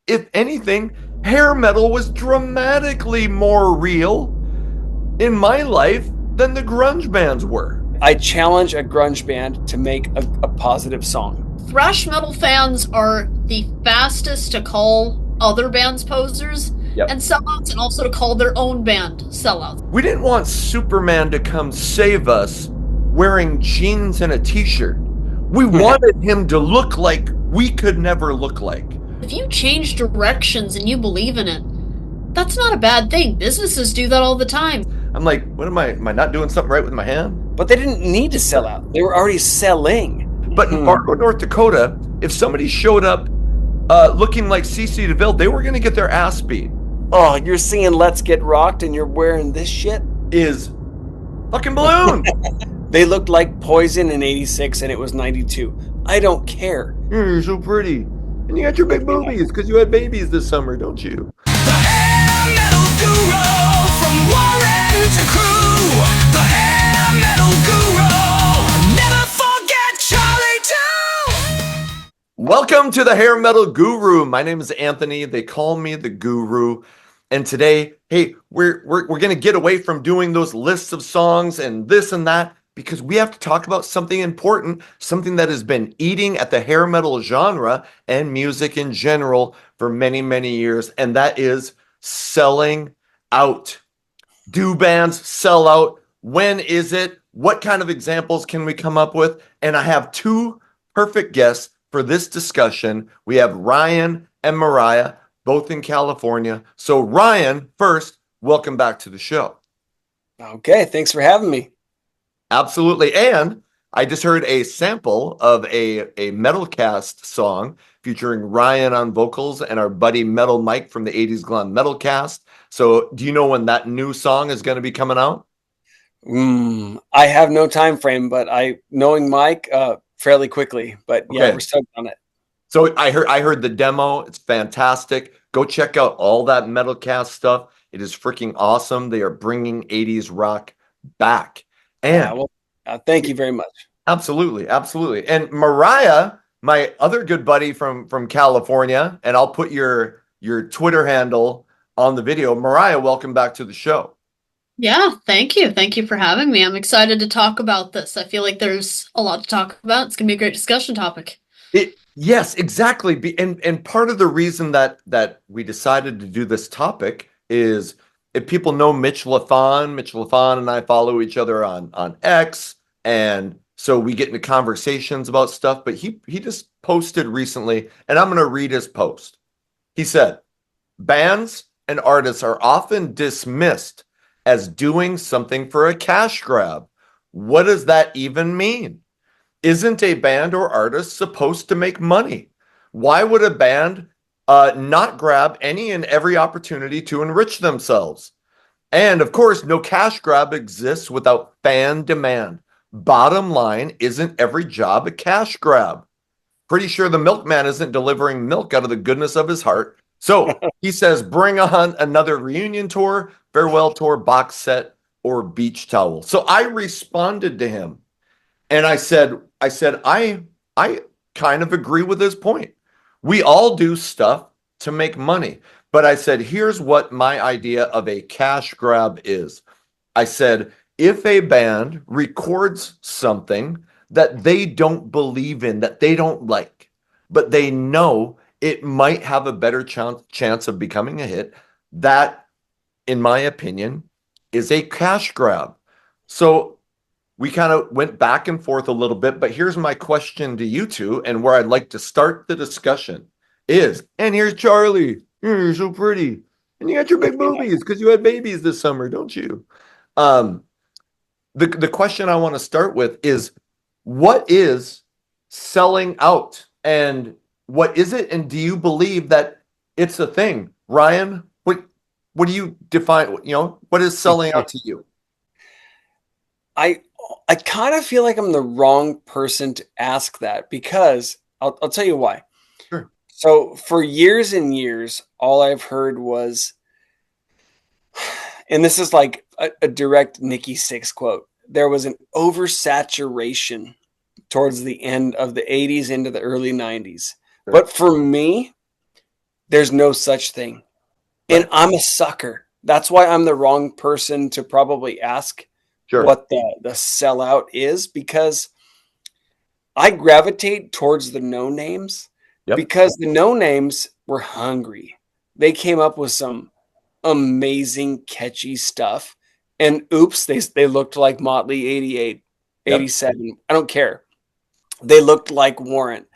if anything, hair metal was dramatically more real in my life than the grunge bands were. I challenge a grunge band to make a positive song. Thrash metal fans are the fastest to call other bands posers and sellouts, and also to call their own band sellouts. We didn't want Superman to come save us wearing jeans and a t-shirt. We wanted him to look like we could never look like. If you change directions and you believe in it, that's not a bad thing. Businesses do that all the time. I'm like, what am I not doing something right with my hand? But they didn't need to sell out. They were already selling. But in Fargo, North Dakota, if somebody showed up looking like CC DeVille, they were going to get their ass beat. Oh, you're singing Let's Get Rocked and you're wearing this shit? Is fucking balloon. They looked like Poison in 86 and it was 92. I don't care. You're so pretty. And you got your big boobies because you had babies this summer, don't you? The hair metal guru from Warren to Crew. The hair metal guru. Never forget Charlie too. Welcome to the Hair Metal Guru. My name is Anthony. They call me the Guru. And today, hey, we're going to get away from doing those lists of songs and this and that, because we have to talk about something important, something that has been eating at the hair metal genre and music in general for many, many years, and that is selling out. Do bands sell out? When is it? What kind of examples can we come up with? And I have two perfect guests for this discussion. We have Ryan and Mariah, both in California. So Ryan, first, welcome back to the show. Okay, thanks for having me. Absolutely. And I just heard a sample of a Metalcast song featuring Ryan on vocals and our buddy Metal Mike from the 80s Glam Metalcast. So do you know when that new song is going to be coming out? I have no time frame, but knowing Mike fairly quickly. But yeah, We're stoked on it. So I heard the demo. It's fantastic. Go check out all that Metalcast stuff. It is freaking awesome. They are bringing 80s rock back. And thank you very much. Absolutely. And Mariah, my other good buddy from California, and I'll put your Twitter handle on the video. Mariah, welcome back to the show. Yeah, thank you. Thank you for having me. I'm excited to talk about this. I feel like there's a lot to talk about. It's going to be a great discussion topic. Yes, exactly. And part of the reason that we decided to do this topic is, if people know Mitch LaFon and I follow each other on X, and so we get into conversations about stuff, but he just posted recently, and I'm going to read his post. He said, bands and artists are often dismissed as doing something for a cash grab. What does that even mean? Isn't a band or artist supposed to make money? Why would a band not grab any and every opportunity to enrich themselves? And of course, no cash grab exists without fan demand. Bottom line, isn't every job a cash grab? Pretty sure the milkman isn't delivering milk out of the goodness of his heart. So he says, bring on another reunion tour, farewell tour, box set, or beach towel. So I responded to him, and I said, I kind of agree with his point. We all do stuff to make money. But I said, here's what my idea of a cash grab is. I said, if a band records something that they don't believe in, that they don't like, but they know it might have a better chance of becoming a hit, that, in my opinion, is a cash grab. So we kind of went back and forth a little bit, but here's my question to you two, and where I'd like to start the discussion is, and here's Charlie. You're so pretty. And you got your big boobies because you had babies this summer, don't you? The question I want to start with is, what is selling out? And what is it? And do you believe that it's a thing? Ryan, what do you define, what is selling out to you? I kind of feel like I'm the wrong person to ask that, because I'll tell you why. Sure. So for years and years, all I've heard was, and this is like a direct Nikki Sixx quote, there was an oversaturation towards the end of the 80s into the early 90s. Sure. But for me, There's no such thing. Right. And I'm a sucker. That's why I'm the wrong person to probably ask Sure. what the sellout is, because I gravitate towards the no names Yep. because the no names were hungry. They came up with some amazing catchy stuff. And oops, they looked like Motley 88, Yep. 87. I don't care. They looked like Warrant.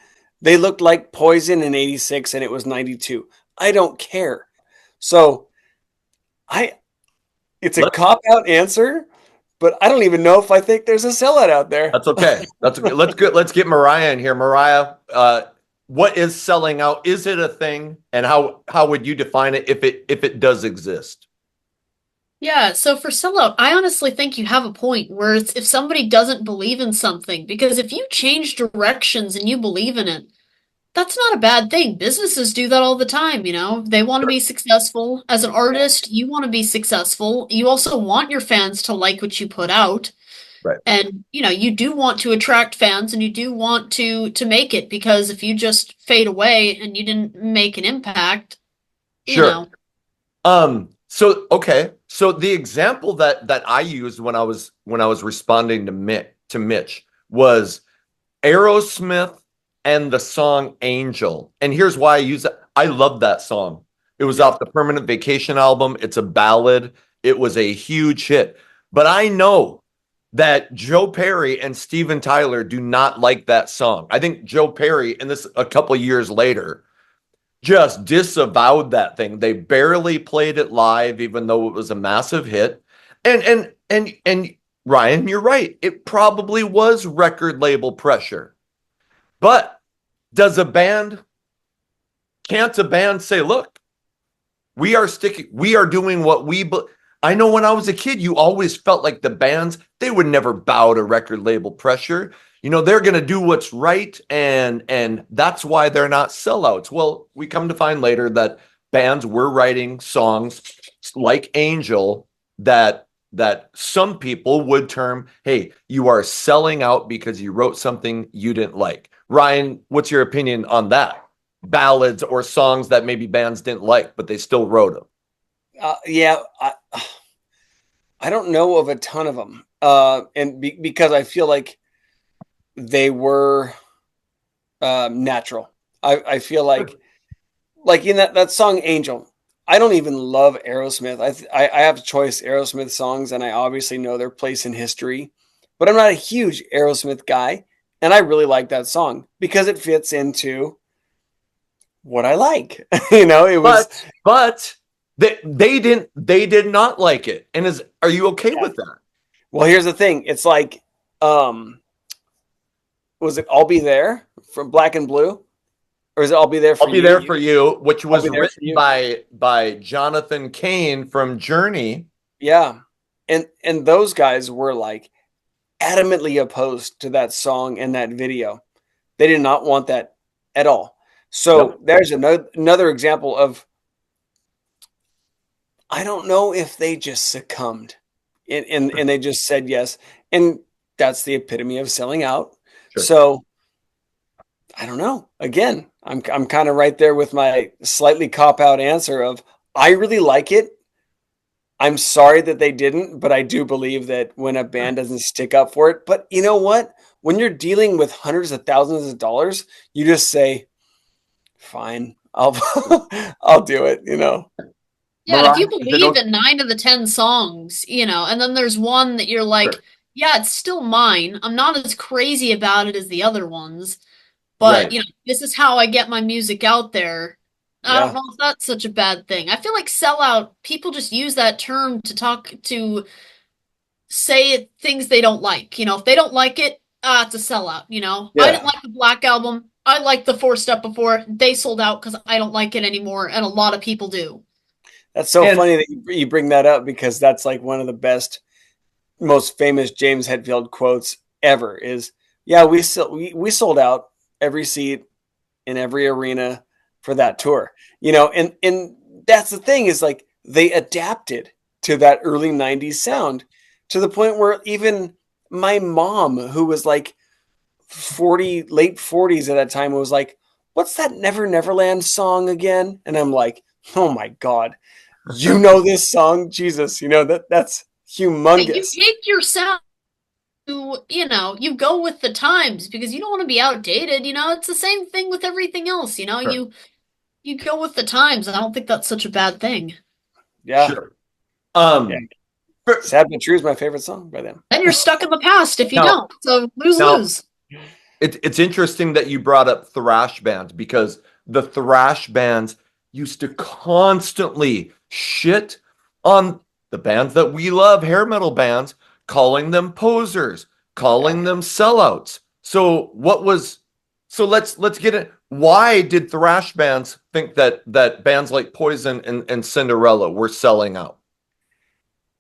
They looked like Poison in 86 and it was 92. I don't care. So it's a Let's- cop-out answer, but I don't even know if I think there's a sellout out there. That's okay. That's okay. Let's get Mariah in here. Mariah, what is selling out? Is it a thing? And how would you define it if it does exist? Yeah, so for sellout, I honestly think you have a point where it's if somebody doesn't believe in something, because if you change directions and you believe in it, that's not a bad thing. Businesses do that all the time, you know. They want to be successful. As an artist, you want to be successful. You also want your fans to like what you put out. Right. And, you know, you do want to attract fans and you do want to make it, because if you just fade away and you didn't make an impact, you know. So okay. So the example that I used when I was responding to Mitch was Aerosmith and the song Angel. And here's why I use it. I love that song. It was off the Permanent Vacation album. It's a ballad. It was a huge hit. But I know that Joe Perry and Steven Tyler do not like that song. I think Joe Perry, and this a couple years later, just disavowed that thing. They barely played it live, even though it was a massive hit. And Ryan, you're right. It probably was record label pressure. But can't a band say, look, we are doing what I know when I was a kid, you always felt like the bands, they would never bow to record label pressure. You know, they're going to do what's right. And that's why they're not sellouts. Well, we come to find later that bands were writing songs like Angel that some people would term, hey, you are selling out because you wrote something you didn't like. Ryan, what's your opinion on that? Ballads or songs that maybe bands didn't like, but they still wrote them. I don't know of a ton of them. Because I feel like they were natural. I feel like in that song Angel, I don't even love Aerosmith. I have choice Aerosmith songs, and I obviously know their place in history, but I'm not a huge Aerosmith guy, and I really like that song because it fits into what I like. You know, it was. But they did not like it. And are you okay with that? Well, here's the thing. It's like, was it "I'll Be There" from Black and Blue? Or is it "I'll Be There for You"? I'll Be There for You, which was written by Jonathan Cain from Journey. Yeah. And those guys were like adamantly opposed to that song and that video. They did not want that at all. So there's another example of, I don't know if they just succumbed and they just said yes. And that's the epitome of selling out. Sure. So I don't know. Again, I'm kind of right there with my slightly cop-out answer of, I really like it. I'm sorry that they didn't, but I do believe that when a band doesn't stick up for it. But you know what? When you're dealing with hundreds of thousands of dollars, you just say, fine, I'll do it, you know. Yeah, if you believe in 9 of the 10 songs, you know, and then there's one that you're like, sure, yeah, it's still mine. I'm not as crazy about it as the other ones, but right, you know, this is how I get my music out there. I don't know if that's such a bad thing. I feel like sellout, people just use that term to say things they don't like. You know, if they don't like it, it's a sellout, you know. Yeah. I didn't like the Black Album. I liked the 4 Step before. They sold out because I don't like it anymore, and a lot of people do. That's so funny that you bring that up, because that's like one of the best, most famous James Hetfield quotes ever is, yeah, we sold out every seat in every arena for that tour, you know, and that's the thing is, like, they adapted to that early 90s sound to the point where even my mom, who was like late 40s at that time, was like, what's that Never Neverland song again? And I'm like, oh my God, you know this song? Jesus, that's humongous. You take your sound you go with the times because you don't want to be outdated. It's the same thing with everything else. Sure. You go with the times. I don't think that's such a bad thing. Yeah. Sure. Yeah. Sad But True is my favorite song by them. Then you're stuck in the past if you don't. So lose. It's interesting that you brought up thrash bands because the thrash bands used to constantly shit on the bands that we love, hair metal bands, calling them posers, calling them sellouts. So let's get it. Why did thrash bands think that bands like Poison and Cinderella were selling out?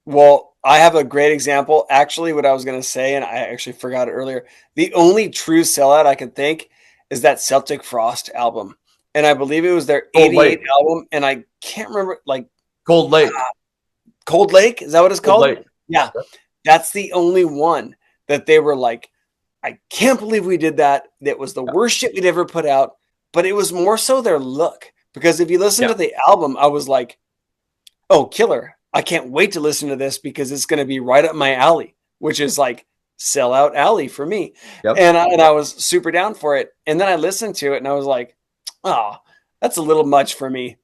Well, I have a great example. Actually, what I was going to say, and I actually forgot it earlier. The only true sellout I can think is that Celtic Frost album. And I believe it was their 88 album. And I can't remember, Cold Lake. Cold Lake? Is that what it's Cold called? Lake. Yeah. That's the only one that they were like, I can't believe we did that. That was the worst shit we'd ever put out. But it was more so their look. Because if you listen to the album, I was like, oh, killer. I can't wait to listen to this because it's going to be right up my alley, which is like sellout alley for me. Yep. And I was super down for it. And then I listened to it and I was like, oh, that's a little much for me,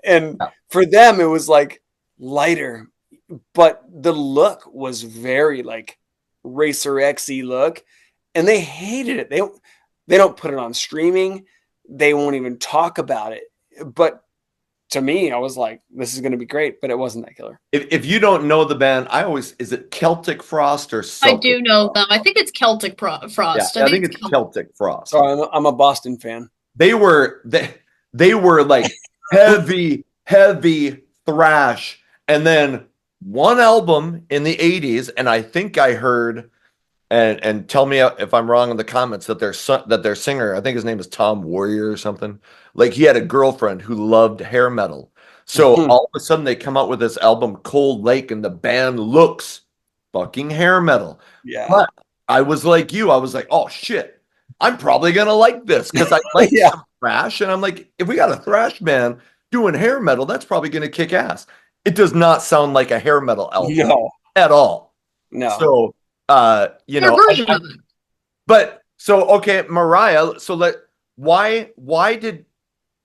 And for them, it was like lighter, but the look was very like Racer X-y look, and they hated it. They don't put it on streaming. They won't even talk about it. But to me, I was like, this is going to be great, but it wasn't that killer. If you don't know the band, is it Celtic Frost or Celtic? I do know them. I think it's Celtic Frost. Yeah, I think it's Celtic Frost. So I'm a Boston fan. They were like heavy thrash, and then one album in the 80s, and I think I heard, and tell me if I'm wrong in the comments, that their singer, I think his name is Tom Warrior or something, like he had a girlfriend who loved hair metal. So all of a sudden they come out with this album Cold Lake, and the band looks fucking hair metal. Yeah. But I was like you, I was like, oh shit, I'm probably gonna like this because I like some thrash, and I'm like, if we got a thrash band doing hair metal, that's probably gonna kick ass. It does not sound like a hair metal album at all. No. So but so okay, Mariah. So why did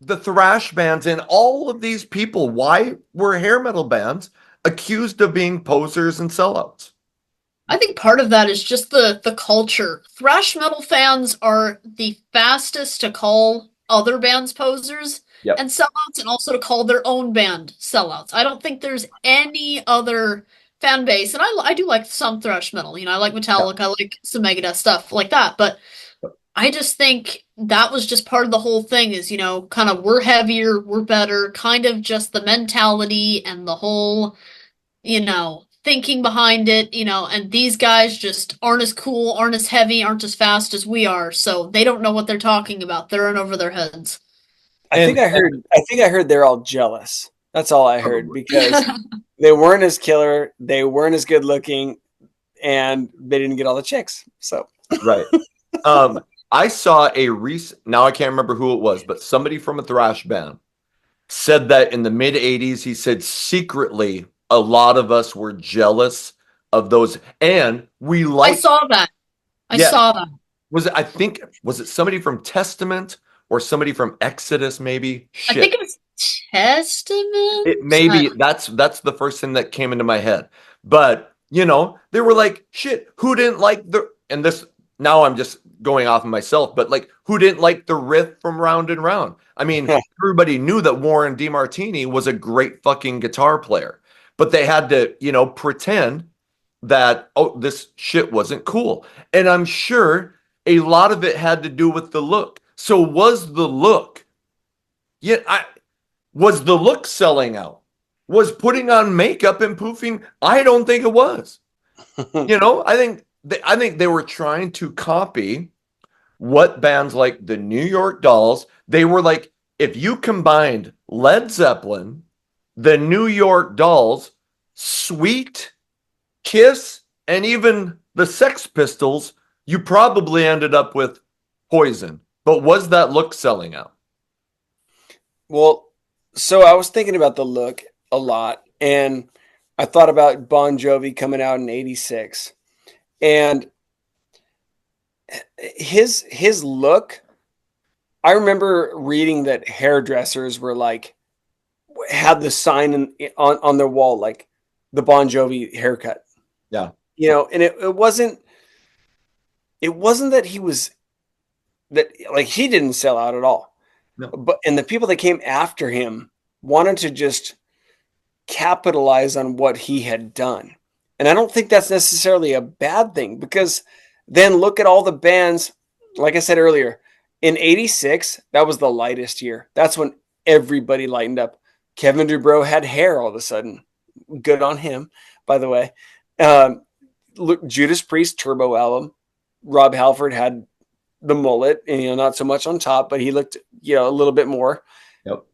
the thrash bands and all of these people, why were hair metal bands accused of being posers and sellouts? I think part of that is just the culture. Thrash metal fans are the fastest to call other bands posers and sellouts, and also to call their own band sellouts. I don't think there's any other fan base, and I do like some thrash metal. I like Metallica, I like some Megadeth stuff like that, but I just think that was just part of the whole thing is, kind of we're heavier, we're better, kind of just the mentality and the whole, thinking behind it, and these guys just aren't as cool, aren't as heavy, aren't as fast as we are, so they don't know what they're talking about. They're in over their heads. I think I heard they're all jealous. That's all I heard, because they weren't as killer, they weren't as good looking, and they didn't get all the chicks. So right. I saw now I can't remember who it was, but somebody from a thrash band said that in the mid 80s, he said secretly a lot of us were jealous of those, and we liked. I saw that. I saw that. Was it somebody from Testament or somebody from Exodus? Maybe. Shit. I think it was Testament. That's the first thing that came into my head. But they were like, shit. Who didn't like and this? Now I'm just going off of myself, but like, who didn't like the riff from Round and Round? I mean, everybody knew that Warren DeMartini was a great fucking guitar player, but they had to, pretend that, oh, this shit wasn't cool. And I'm sure a lot of it had to do with the look. So was the look selling out? Was putting on makeup and poofing? I don't think it was. I think they were trying to copy what bands like the New York Dolls, they were like, if you combined Led Zeppelin, the New York Dolls, Sweet, Kiss, and even the Sex Pistols, you probably ended up with Poison But was that look selling out? Well, so I was thinking about the look a lot, and I thought about Bon Jovi coming out in '86, and his look. I remember reading that hairdressers were like had the sign on their wall like the Bon Jovi haircut. Yeah. And it wasn't that he was that like he didn't sell out at all. No. But and the people that came after him wanted to just capitalize on what he had done. And I don't think that's necessarily a bad thing, because then look at all the bands, like I said earlier, in '86, that was the lightest year. That's when everybody lightened up. Kevin DuBrow had hair all of a sudden. Good on him, by the way. Look, Judas Priest Turbo album. Rob Halford had the mullet, and not so much on top, but he looked, a little bit more. Yep.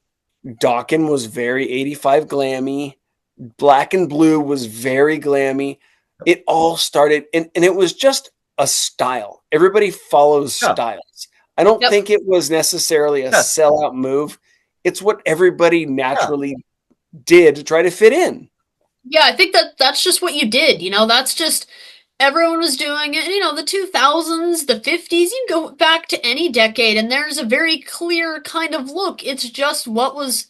Dawkins was very 85 glammy. Black and Blue was very glammy. It all started, and it was just a style. Everybody follows styles. I don't think it was necessarily a sellout move. It's what everybody naturally did to try to fit in. Yeah, I think that's just what you did. That's just everyone was doing it. The 2000s, the 50s, you can go back to any decade and there's a very clear kind of look. It's just what was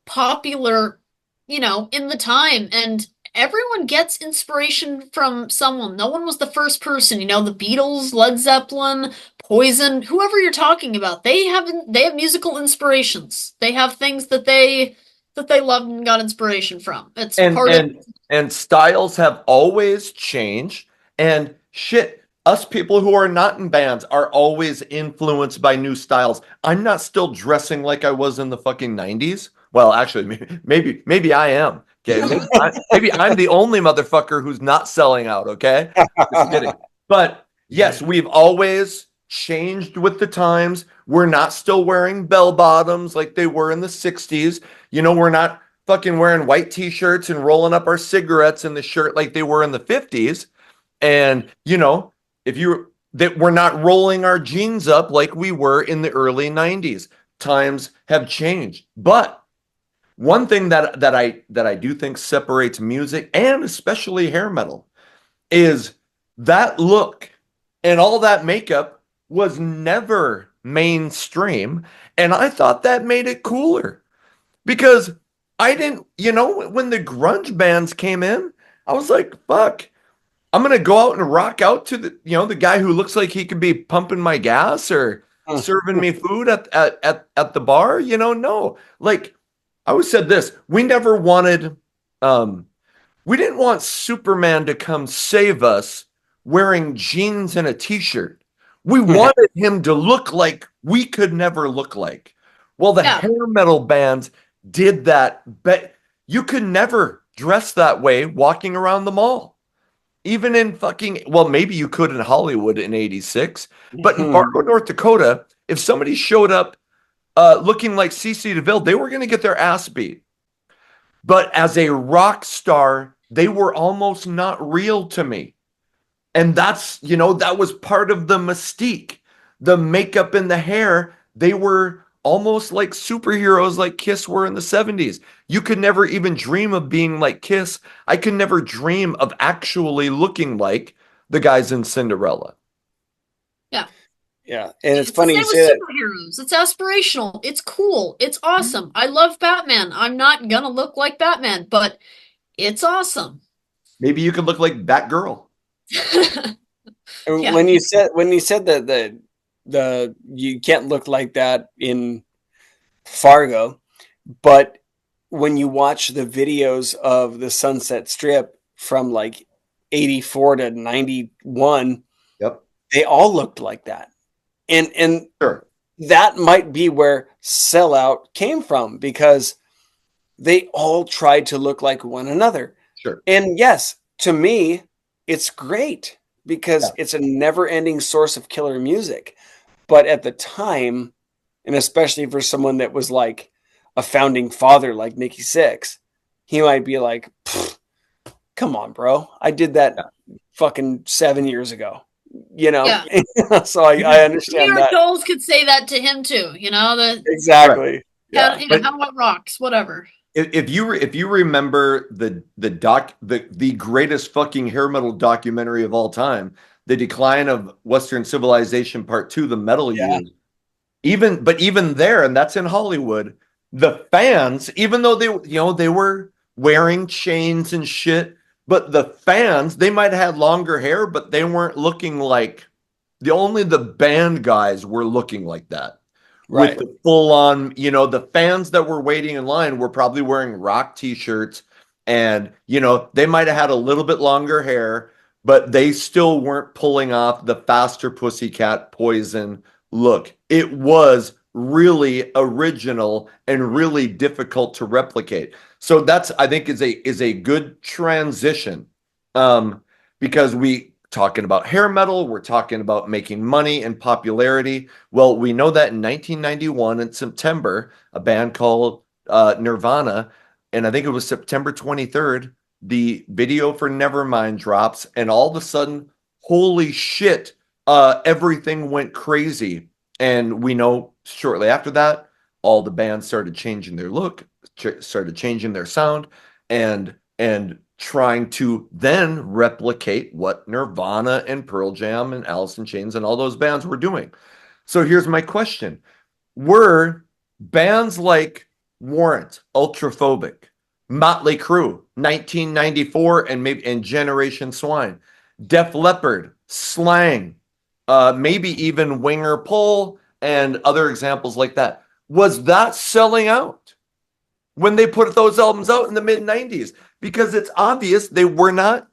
popular, in the time. And everyone gets inspiration from someone. No one was the first person. The Beatles, Led Zeppelin, Poison, whoever you're talking about, they have musical inspirations. They have things that they loved and got inspiration from. It's part of and styles have always changed. And shit, us people who are not in bands are always influenced by new styles. I'm not still dressing like I was in the fucking 90s. Well, actually, maybe I am. Okay, maybe I'm the only motherfucker who's not selling out. Okay, just kidding. But yes, we've always changed with the times. We're not still wearing bell bottoms like they were in the 60s. We're not fucking wearing white t-shirts and rolling up our cigarettes in the shirt like they were in the 50s. And we're not rolling our jeans up like we were in the early 90s. Times have changed. But one thing that I do think separates music and especially hair metal is that look and all that makeup was never mainstream. And I thought that made it cooler, because I didn't, when the grunge bands came in, I was like, fuck, I'm going to go out and rock out to the guy who looks like he could be pumping my gas or serving me food at the bar. No, like I always said this, we never wanted, we didn't want Superman to come save us wearing jeans and a t-shirt. We wanted him to look like we could never look like. Well, the hair metal bands did that, but you could never dress that way walking around the mall. Even in maybe you could in Hollywood in '86, but in Fargo, North Dakota, if somebody showed up looking like CeCe DeVille, they were going to get their ass beat. But as a rock star, they were almost not real to me. And that's, that was part of the mystique. The makeup and the hair, they were almost like superheroes like Kiss were in the 70s. You could never even dream of being like Kiss. I could never dream of actually looking like the guys in Cinderella. Yeah. Yeah. And it's funny you say that. Superheroes. It's aspirational. It's cool. It's awesome. I love Batman. I'm not going to look like Batman, but it's awesome. Maybe you could look like Batgirl. When you said that the you can't look like that in Fargo, but when you watch the videos of the Sunset Strip from like 84 to 91, they all looked like that. And sure, that might be where sellout came from, because they all tried to look like one another. Sure. And yes, to me, it's great because it's a never-ending source of killer music. But at the time, and especially for someone that was like a founding father like Nikki Sixx, he might be like, come on, bro. I did that fucking 7 years ago. you know. Yeah. So I New understand York that. Dolls could say that to him too, you know, Exactly. Yeah. how what rocks, whatever. If you remember the greatest fucking hair metal documentary of all time, The Decline of Western Civilization Part 2, The Metal Yeah. Years, even there, and that's in Hollywood, the fans, even though they were wearing chains and shit, but the fans, they might have had longer hair, but they weren't looking like only the band guys were looking like that. With Right. the full on, the fans that were waiting in line were probably wearing rock t-shirts, and they might have had a little bit longer hair, but they still weren't pulling off the Faster Pussycat Poison look. It was really original and really difficult to replicate. So that's, I think, is a good transition, because we talking about hair metal, we're talking about making money and popularity. Well, we know that in 1991 in September, a band called Nirvana, and I think it was September 23rd, the video for Nevermind drops, and all of a sudden, holy shit, everything went crazy. And we know shortly after that, all the bands started changing their look, started changing their sound, and trying to then replicate what Nirvana and Pearl Jam and Alice in Chains and all those bands were doing. So here's my question. Were bands like Warrant, Ultraphobic, Motley Crue, 1994, and Generation Swine, Def Leppard, Slang, maybe even Winger Pull, and other examples like that, was that selling out when they put those albums out in the mid 90s? Because it's obvious they were not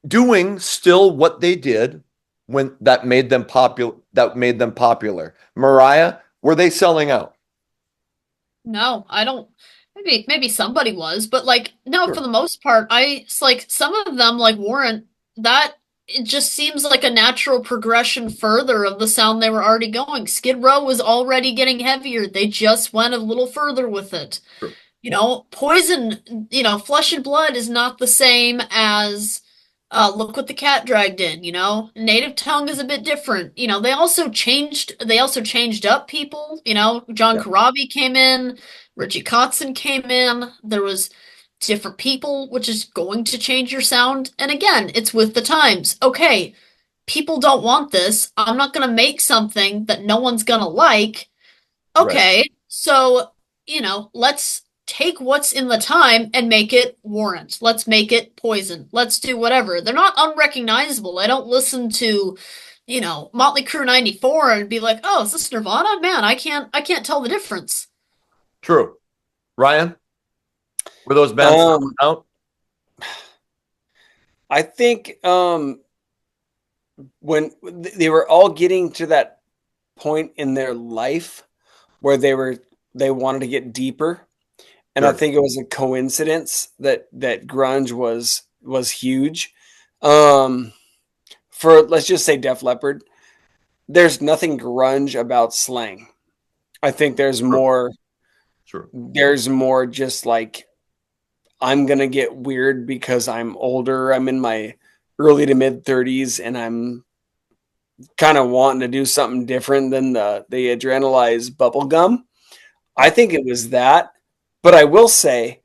doing still what they did when that made them popular. Mariah, were they selling out? No, I don't. Maybe somebody was, but like no, Sure. for the most part, it's like some of them like Warrant, that it just seems like a natural progression further of the sound they were already going. Skid Row was already getting heavier. They just went a little further with it. Sure. Poison, Flesh and Blood is not the same as Look What the Cat Dragged In, Native Tongue is a bit different. They also changed up people, John Yeah. Corabi came in, Richie Kotzen came in, there was different people, which is going to change your sound. And again, it's with the times. Okay, people don't want this. I'm not gonna make something that no one's gonna like. Okay, Right. so, let's take what's in the time and make it Warrant. Let's make it Poison. Let's do whatever. They're not unrecognizable. I don't listen to, Motley Crue 94 and be like, "Oh, is this Nirvana?" Man, I can't tell the difference. True. Ryan, were those bands selling out? I think when they were all getting to that point in their life where they wanted to get deeper, and Sure. I think it was a coincidence that grunge was huge. For let's just say Def Leppard, there's nothing grunge about Slang. I think there's more. Sure. There's more just like, I'm gonna get weird because I'm older. I'm in my early to mid 30s, and I'm kind of wanting to do something different than the adrenalized bubble gum. I think it was that, but I will say,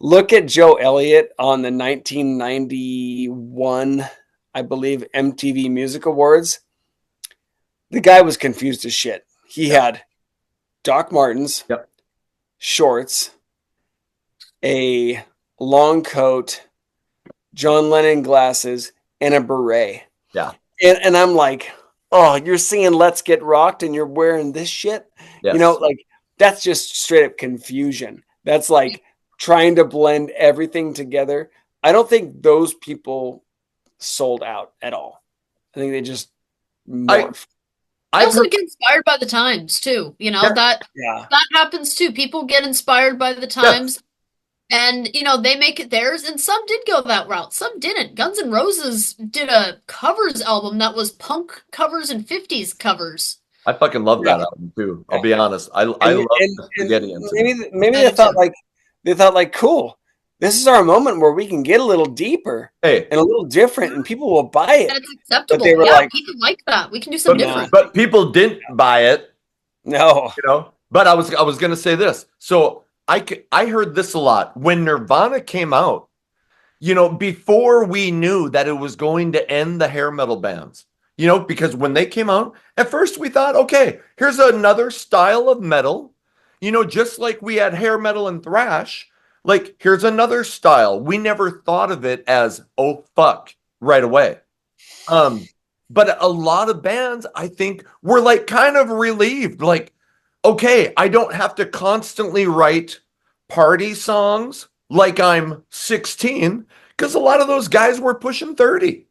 look at Joe Elliott on the 1991, I believe, MTV Music Awards. The guy was confused as shit. He had Doc Martens, Yep. shorts, a long coat, John Lennon glasses, and a beret. Yeah. And I'm like, oh, you're singing Let's Get Rocked and you're wearing this shit? Yes. Like, that's just straight up confusion. That's like trying to blend everything together. I don't think those people sold out at all. I think they just morphed. I also get inspired by the times too. That happens too. People get inspired by the times. And, they make it theirs, and some did go that route. Some didn't. Guns N' Roses did a covers album that was punk covers and 50s covers. I fucking love that album too. I'll be honest. I love the Spaghetti Incident. Maybe they thought like cool. this is our moment where we can get a little deeper and a little different, and people will buy it. That's acceptable. But they were people like that. We can do something different. But people didn't buy it. No. But I was going to say this. So I heard this a lot when Nirvana came out, before we knew that it was going to end the hair metal bands, because when they came out, at first we thought, okay, here's another style of metal, just like we had hair metal and thrash, like here's another style. We never thought of it as, oh, fuck, right away. But a lot of bands, I think, were like kind of relieved, like, okay, I don't have to constantly write party songs like I'm 16, because a lot of those guys were pushing 30.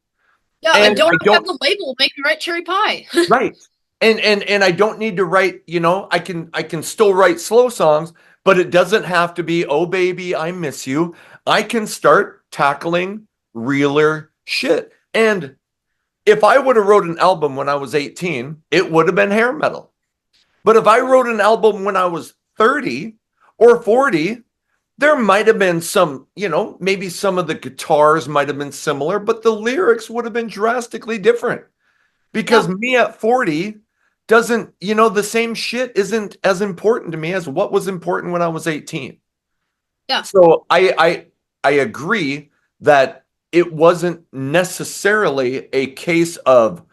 Yeah, and I don't have the label make me write cherry pie. Right. And I don't need to write, I can still write slow songs, but it doesn't have to be, oh baby, I miss you. I can start tackling realer shit. And if I would have wrote an album when I was 18, it would have been hair metal. But if I wrote an album when I was 30 or 40, there might have been some, maybe some of the guitars might have been similar, but the lyrics would have been drastically different. Because me at 40 doesn't, the same shit isn't as important to me as what was important when I was 18. Yeah. So I agree that it wasn't necessarily a case of,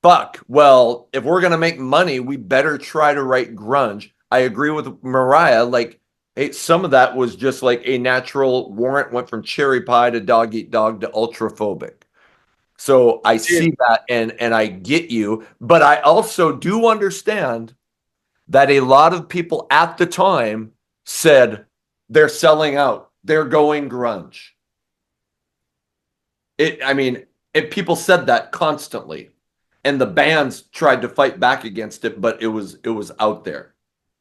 fuck, well, if we're going to make money, we better try to write grunge. I agree with Mariah. Like, hey, some of that was just like a natural warrant, went from cherry pie to dog eat dog to ultraphobic. So I see that and I get you, but I also do understand that a lot of people at the time said they're selling out. They're going grunge. People said that constantly. And the bands tried to fight back against it, but it was out there.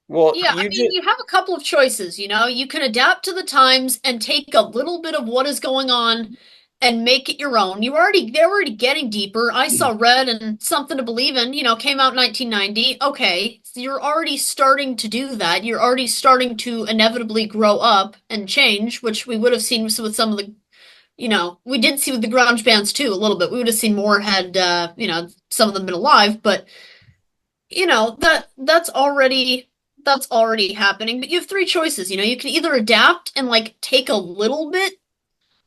Well, yeah, you have a couple of choices, you can adapt to the times and take a little bit of what is going on and make it your own. They're already getting deeper. I saw Red and Something to Believe In, came out in 1990. Okay, so you're already starting to do that. You're already starting to inevitably grow up and change, which we would have seen with some of the we did see with the grunge bands too, a little bit. We would have seen more had, some of them been alive, but that's already happening. But you have three choices. You can either adapt and like take a little bit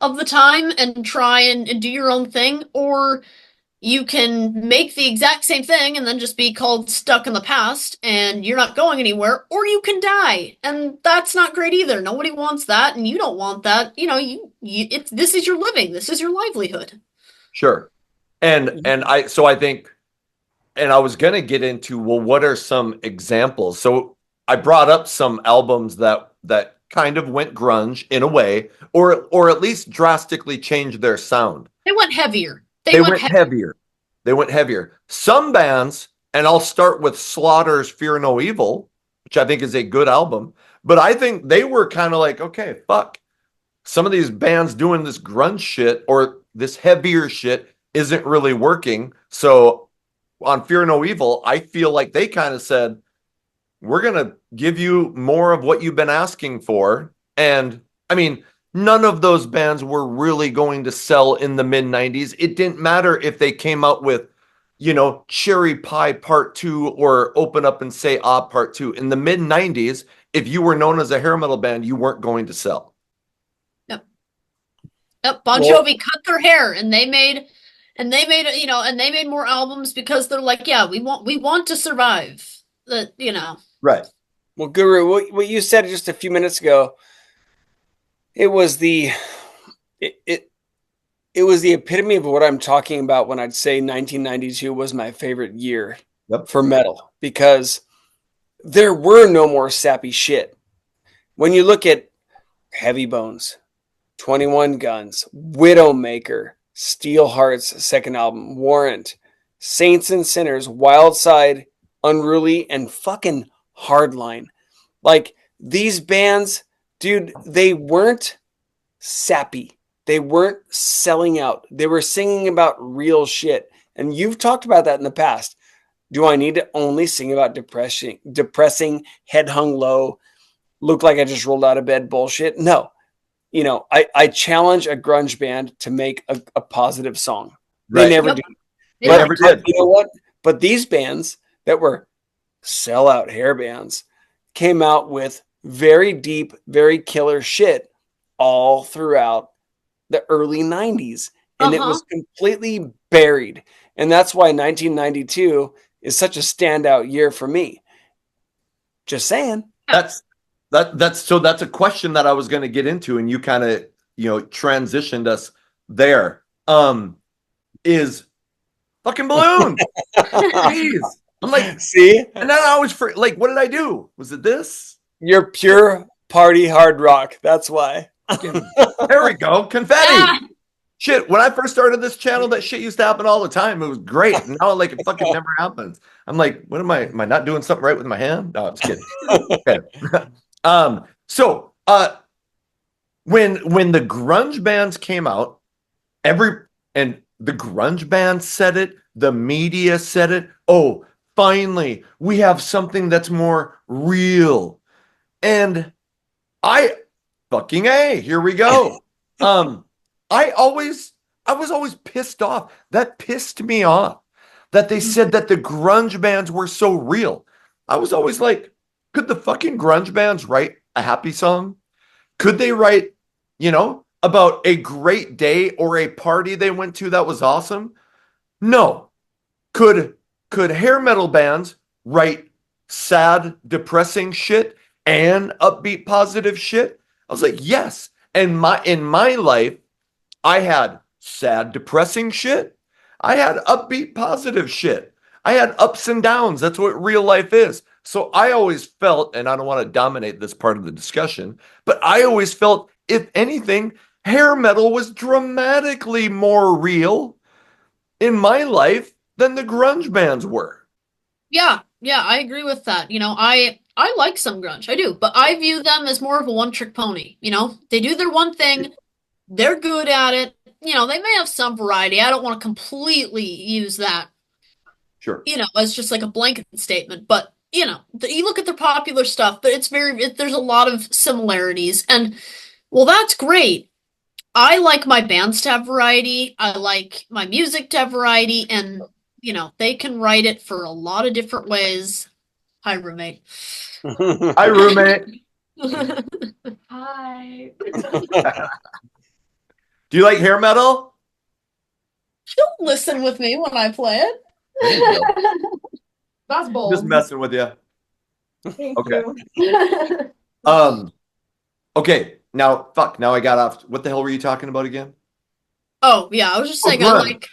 of the time and try and do your own thing, or you can make the exact same thing and then just be called stuck in the past and you're not going anywhere, or you can die. And that's not great either. Nobody wants that, and you don't want that. This is your living. This is your livelihood. Sure. And I think, and I was going to get into, well, what are some examples? So I brought up some albums that kind of went grunge in a way, or at least drastically changed their sound. They went heavier. They went heavier. They went heavier. Some bands, and I'll start with Slaughter's Fear No Evil, which I think is a good album, but I think they were kind of like, okay, fuck. Some of these bands doing this grunge shit or this heavier shit isn't really working. So on Fear No Evil, I feel like they kind of said, we're going to give you more of what you've been asking for. And none of those bands were really going to sell in the mid 90s. It didn't matter if they came out with, Cherry Pie Part 2 or Open Up and Say Ah Part 2. In the mid 90s, if you were known as a hair metal band, you weren't going to sell. Yep. Bon Jovi cut their hair and they made more albums because they're like, yeah, we want to survive. Right. Well, Guru, what you said just a few minutes ago, it was the epitome of what I'm talking about when I'd say 1992 was my favorite year for metal, because there were no more sappy shit. When you look at Heavy Bones, 21 Guns, Widowmaker, Steelheart's second album, Warrant, Saints and Sinners, Wildside, Unruly, and fucking Hardline. Like, these bands, dude, they weren't sappy. They weren't selling out. They were singing about real shit. And you've talked about that in the past. Do I need to only sing about depressing, head hung low, look like I just rolled out of bed bullshit? No. you know, I challenge a grunge band to make a positive song. They Right. never Yep. do. They But never did. you know what? But these bands that were sellout hair bands came out with very deep, very killer shit all throughout the early 90s. And it was completely buried. And that's why 1992 is such a standout year for me. Just saying. That's a question that I was going to get into, and you kind of, transitioned us there. Is fucking balloons. Jeez. I'm like, see? And then I always like, what did I do? Was it this? You're pure party hard rock. That's why. There we go. Confetti. Ah. Shit, when I first started this channel, that shit used to happen all the time. It was great. And now, like, it fucking never happens. I'm like, what am I? Am I not doing something right with my hand? No, I'm just kidding. Okay. So when the grunge bands came out, and the grunge band said it, the media said it. Oh, finally, we have something that's more real. And I fucking here we go. I was always pissed off. That pissed me off that they said that the grunge bands were so real. I was always like, could the fucking grunge bands write a happy song? Could they write, about a great day or a party they went to that was awesome? No. Could hair metal bands write sad, depressing shit and upbeat, positive shit? I was like, yes. And in my life, I had sad, depressing shit. I had upbeat, positive shit. I had ups and downs. That's what real life is. So I always felt, and I don't want to dominate this part of the discussion, but I always felt, if anything, hair metal was dramatically more real in my life than the grunge bands were. Yeah, I agree with that. I like some grunge, I do, but I view them as more of a one-trick pony. They do their one thing, they're good at it. They may have some variety. I don't want to completely use that, Sure. As just like a blanket statement. But you look at their popular stuff, but there's a lot of similarities, and well, that's great. I like my bands to have variety. I like my music to have variety, and they can write it for a lot of different ways. Hi, roommate. Hi, roommate. Hi. Do you like hair metal? She'll listen with me when I play it. That's bold. Just messing with you. Thank Okay. you. Okay. Now I got off. What the hell were you talking about again? Oh, yeah. I was just saying, grunge.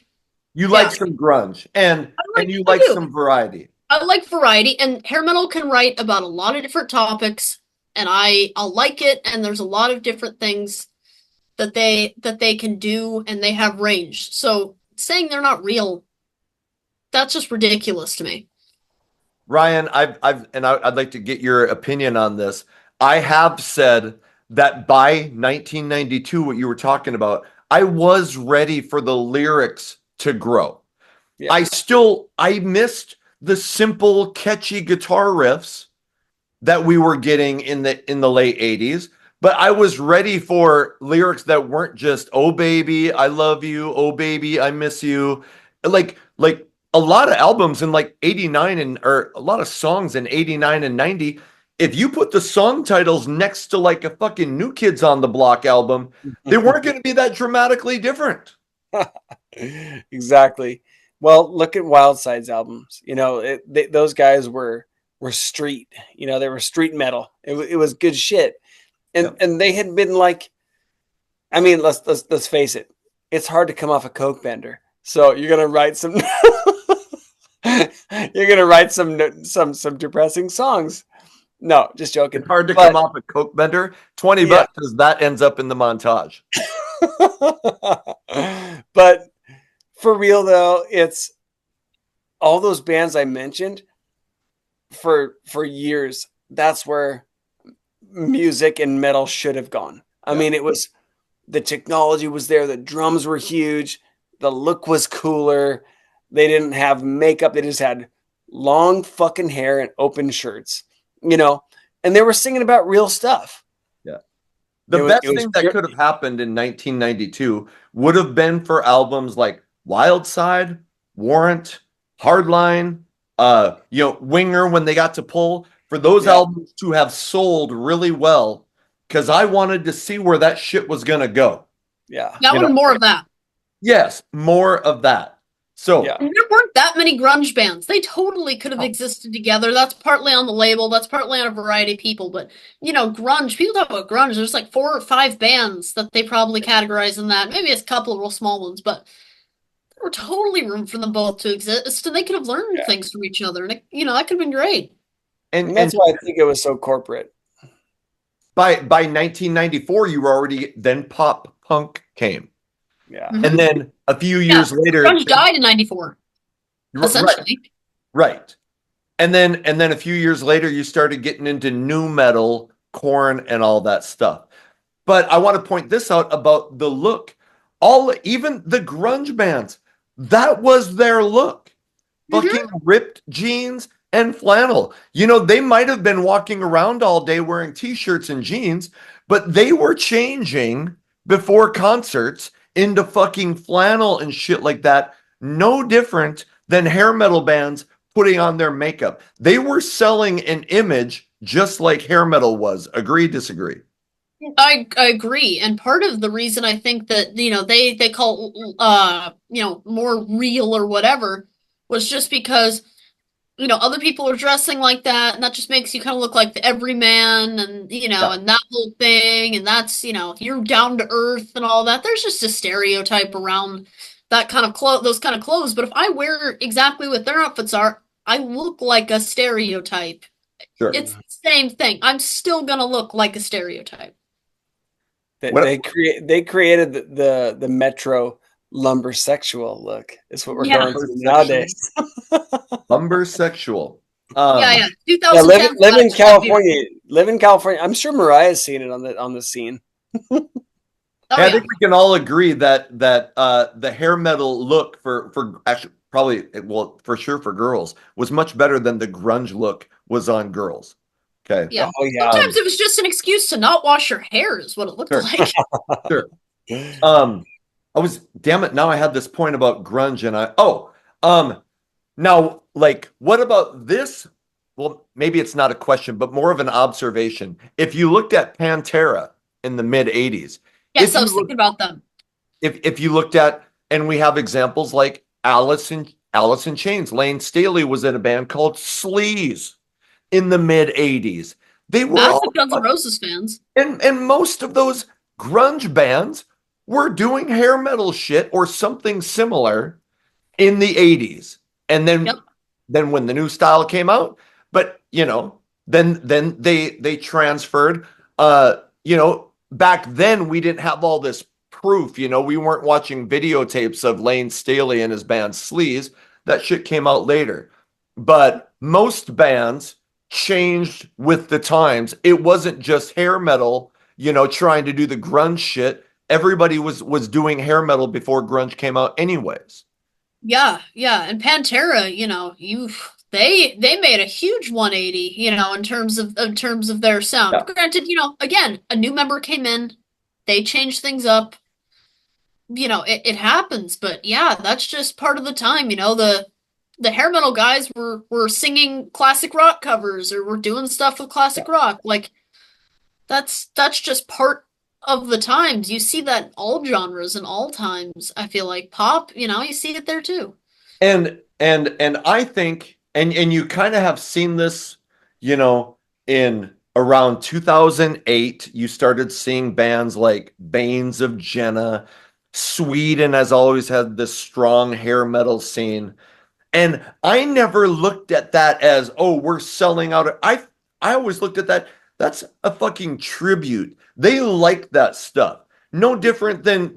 You like some grunge, and you like some variety. I like variety, and hair metal can write about a lot of different topics, and I'll like it, and there's a lot of different things that they can do, and they have range. So saying they're not real, that's just ridiculous to me. Ryan, I'd like to get your opinion on this. I have said that by 1992, what you were talking about, I was ready for the lyrics to grow. Yeah. I missed the simple, catchy guitar riffs that we were getting in the late 80s, but I was ready for lyrics that weren't just, oh baby, I love you, oh baby, I miss you. Like a lot of albums in like 89 or a lot of songs in 89 and 90, if you put the song titles next to like a fucking New Kids on the Block album, they weren't going to be that dramatically different. Exactly. Well, look at Wildside's albums. Those guys were street. They were street metal. It was good shit. And they had been like, I mean, let's face it. It's hard to come off a coke bender. So you're gonna write some. You're gonna write some depressing songs. No, just joking. It's hard to come off a coke bender. $20 because that ends up in the montage. But for real though, it's all those bands I mentioned for years. That's where music and metal should have gone. I mean, it was, the technology was there. The drums were huge. The look was cooler. They didn't have makeup. They just had long fucking hair and open shirts, and they were singing about real stuff. Yeah. The It best was thing that could have happened in 1992 would have been for albums like Wild Side, Warrant, Hardline, Winger when they got to Pull, for those albums to have sold really well, because I wanted to see where that shit was gonna go. Yeah. That one, more of that. Yes, more of that. So and there weren't that many grunge bands. They totally could have existed together. That's partly on the label. That's partly on a variety of people. But, grunge, people talk about grunge. There's like 4 or 5 bands that they probably categorize in that. Maybe it's a couple of real small ones, but there were totally room for them both to exist. And they could have learned things from each other. And, that could have been great. And that's why I think it was so corporate. By 1994, you were already, then pop punk came. Yeah. And then a few years later, grunge died in 94. Essentially. Right. And then a few years later, you started getting into nu metal, Korn, and all that stuff. But I want to point this out about the look. Even the grunge bands, that was their look. Fucking ripped jeans and flannel. They might have been walking around all day wearing t-shirts and jeans, but they were changing before concerts into fucking flannel and shit like that. No different than hair metal bands putting on their makeup. They were selling an image just like hair metal was. Agree, disagree? I agree. And part of the reason I think that, they call, more real or whatever was just because, other people are dressing like that. And that just makes you kind of look like the everyman and, and that whole thing. And that's, you're down to earth and all that. There's just a stereotype around that kind of those kind of clothes. But if I wear exactly what their outfits are, I look like a stereotype. Sure. It's the same thing. I'm still going to look like a stereotype. They created the Metro lumbersexual look. It's what we're going through nowadays. Lumbersexual. 2010. Live in California. Live in California. I'm sure Mariah's seen it on the scene. I think we can all agree that the hair metal look for actually probably, well, for sure for girls was much better than the grunge look was on girls. Okay. Yeah. Sometimes it was just an excuse to not wash your hair is what it looked like. Sure. Damn it, now I had this point about grunge now, like, what about this? Well, maybe it's not a question, but more of an observation. If you looked at Pantera in the mid 80s. Yes, I was thinking about them. If you looked at, and we have examples like Alice in Chains. Lane Staley was in a band called Sleaze in the mid 80s. They were massive Guns N' Roses fans. And most of those grunge bands were doing hair metal shit or something similar in the 80s. And then when the new style came out, but then they transferred. Back then we didn't have all this proof. We weren't watching videotapes of Lane Staley and his band Sleaze. That shit came out later. But most bands changed with the times. It wasn't just hair metal, trying to do the grunge shit. Everybody was doing hair metal before grunge came out anyways. Yeah. And Pantera, they made a huge 180, in terms of their sound. Yeah. Granted, again, a new member came in, they changed things up. It happens, but yeah, that's just part of the time. The hair metal guys were singing classic rock covers or were doing stuff with classic rock. Like that's just part of the times. You see that in all genres and all times. I feel like pop, you see it there too. And I think, and you kind of have seen this, in around 2008, you started seeing bands like Banes of Jenna. Sweden has always had this strong hair metal scene. And I never looked at that as, we're selling out. I always looked at that. That's a fucking tribute. They like that stuff. No different than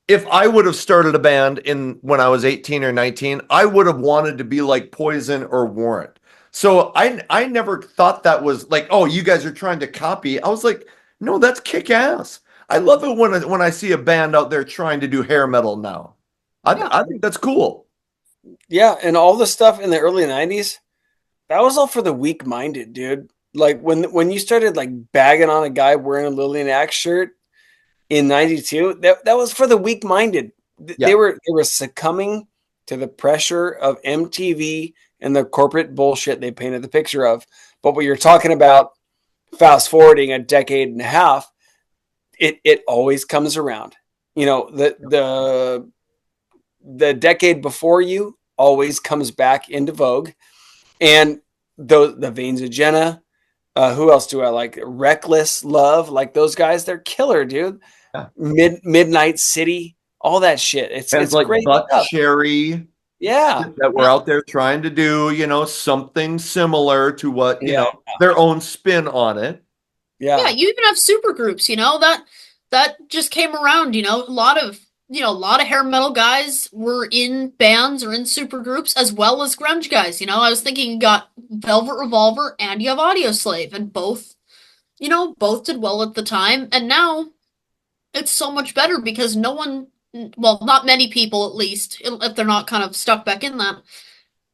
if I would have started a band when I was 18 or 19, I would have wanted to be like Poison or Warrant. So I never thought that was like, you guys are trying to copy. I was like, no, that's kick ass. I love it when I see a band out there trying to do hair metal now. I think that's cool. Yeah, and all the stuff in the early 90s, that was all for the weak-minded, dude. Like when you started like bagging on a guy wearing a Lillian Axe shirt in '92, that was for the weak-minded. They were succumbing to the pressure of MTV and the corporate bullshit they painted the picture of. But what you're talking about, fast forwarding a decade and a half, it always comes around. You know, the decade before you always comes back into vogue. And the Veins of Jenna, who else do I like? Reckless Love, like those guys, they're killer, dude. Yeah. Midnight City, all that shit. It's like great Buck stuff. Cherry, Yeah, that we're out there trying to do, you know, something similar to what, you Yeah. know, their own spin on it. Yeah, you even have super groups, you know, that just came around, you know, a lot of hair metal guys were in bands or in super groups as well as grunge guys, you know. I was thinking you got Velvet Revolver and you have Audioslave, and both, you know, both did well at the time, and now it's so much better because no one, well, not many people at least, if they're not kind of stuck back in that,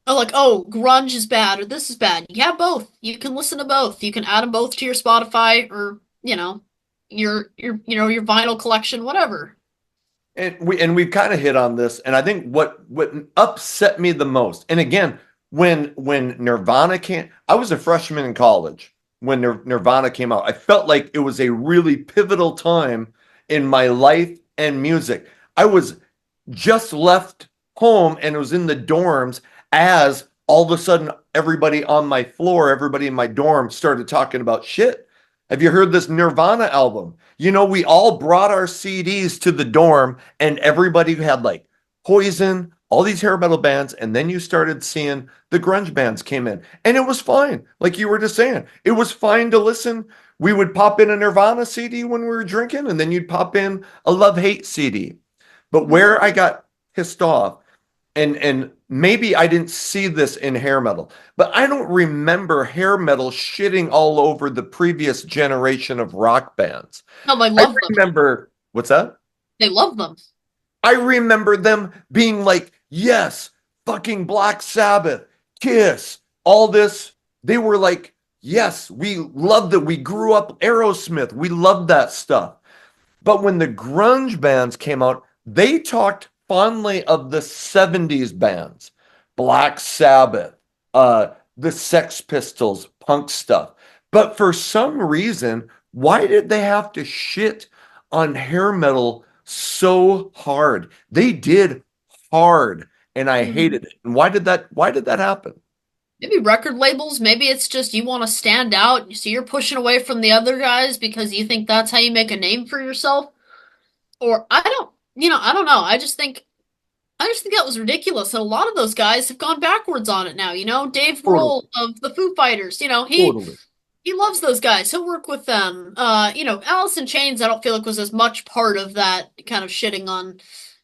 are like, oh, grunge is bad or this is bad. You have both. You can listen to both. You can add them both to your Spotify or, you know, your your vinyl collection, whatever. And we've kind of hit on this, and I think what upset me the most, and again, when Nirvana came, I was a freshman in college when Nirvana came out. I felt like it was a really pivotal time in my life and music. I was just left home and was in the dorms as all of a sudden everybody on my floor, everybody in my dorm started talking about shit. Have you heard this Nirvana album? You know, we all brought our CDs to the dorm and everybody had like Poison, all these hair metal bands, and then you started seeing the grunge bands came in. And it was fine. Like you were just saying, it was fine to listen. We would pop in a Nirvana CD when we were drinking, and then you'd pop in a love-hate CD. But where I got pissed off, and maybe I didn't see this in hair metal, but I don't remember hair metal shitting all over the previous generation of rock bands. No, I I love them. remember, what's that? They love them. I remember them being like, yes, fucking Black Sabbath, Kiss, all this. They were like, yes, we loved it. We grew up Aerosmith. We loved that stuff. But when the grunge bands came out, they talked fondly of the 70s bands, Black Sabbath, the Sex Pistols, punk stuff. But for some reason, why did they have to shit on hair metal so hard? They did hard, and I hated it. And why did that happen? Maybe record labels, maybe it's just you want to stand out, so you're pushing away from the other guys because you think that's how you make a name for yourself. Or I don't know. I just think that was ridiculous. And a lot of those guys have gone backwards on it now. You know, Dave Grohl of the Foo Fighters, you know, he loves those guys. He'll work with them. You know, Alice in Chains, I don't feel like was as much part of that kind of shitting on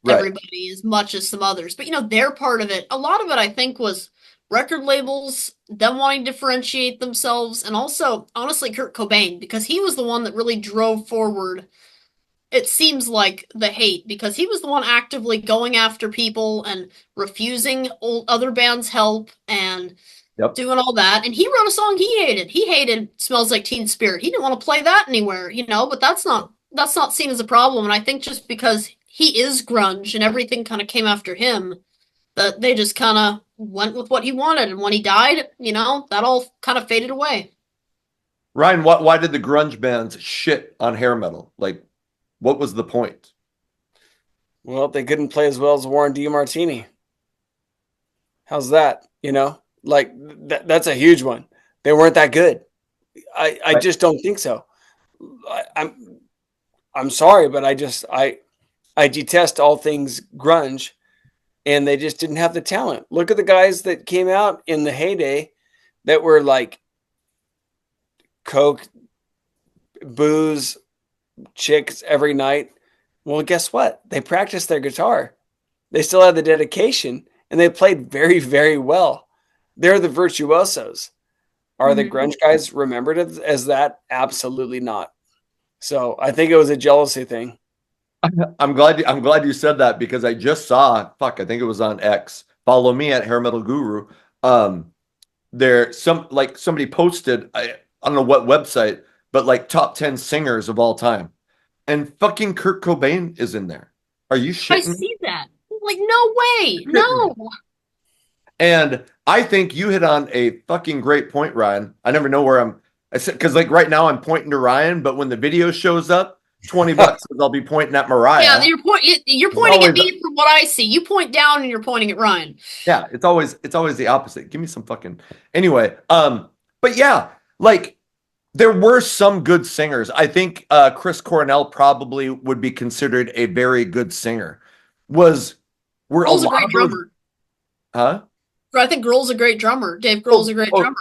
everybody as much as some others. But, you know, they're part of it. A lot of it, I think, was record labels, them wanting to differentiate themselves, and also, honestly, Kurt Cobain, because he was the one that really drove forward, it seems like, the hate, because he was the one actively going after people and refusing other bands' help and doing all that. And he wrote a song he hated. He hated Smells Like Teen Spirit. He didn't want to play that anywhere, you know, but that's not seen as a problem. And I think just because he is grunge and everything kind of came after him, that they just kind of went with what he wanted. And when he died, you know, that all kind of faded away. Ryan, why did the grunge bands shit on hair metal? Like, what was the point? Well, they couldn't play as well as Warren DeMartini. How's that? You know, like that's a huge one. They weren't that good. I just don't think so. I'm sorry, but I detest all things grunge, and they just didn't have the talent. Look at the guys that came out in the heyday that were like coke, booze, chicks every night. Well, guess what? They practiced their guitar. They still had the dedication, and they played very, very well. They're the virtuosos. Are the grunge guys remembered as that? Absolutely not. So I think it was a jealousy thing. I'm glad you said that, because I just saw, I think it was on X. Follow me at Hair Metal Guru. Somebody posted I don't know what website, but like top 10 singers of all time. And fucking Kurt Cobain is in there. Are you I shitting me? see that. Like, no way. No. And I think you hit on a fucking great point, Ryan. I never know where I said, because like right now I'm pointing to Ryan, but when the video shows up, $20, I'll be pointing at Mariah. Yeah, you're pointing at me from what I see. You point down and you're pointing at Ryan. Yeah, it's always the opposite. Give me some fucking anyway. But yeah, like there were some good singers. I think Chris Cornell probably would be considered a very good singer. Were Grohl's a great drummer. Huh? I think Grohl's a great drummer. Dave Grohl's a great drummer.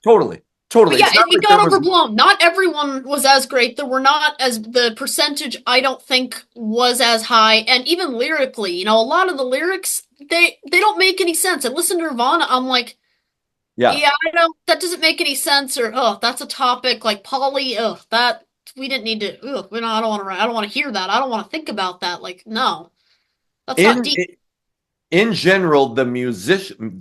Totally. But yeah, it got overblown. Not everyone was as great. There were not as the percentage I don't think was as high. And even lyrically, you know, a lot of the lyrics they don't make any sense. I listen to Nirvana, I'm like, yeah, I don't. That doesn't make any sense. Or that's a topic like Polly. That we didn't need to. I don't want to. I don't want to hear that. I don't want to think about that. Like, no, that's not deep. In general, the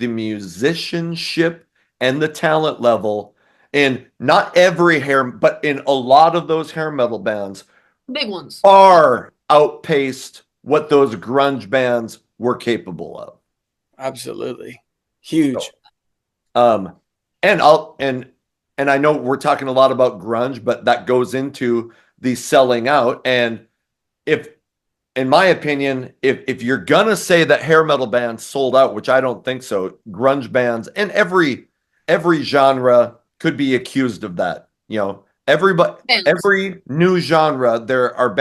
musicianship and the talent level. And not every but in a lot of those hair metal bands, big ones, are outpaced what those grunge bands were capable of. Absolutely, huge. So, and I know we're talking a lot about grunge, but that goes into the selling out. And in my opinion, if you're gonna say that hair metal bands sold out, which I don't think so, grunge bands and every genre could be accused of that. You know, every new genre, there are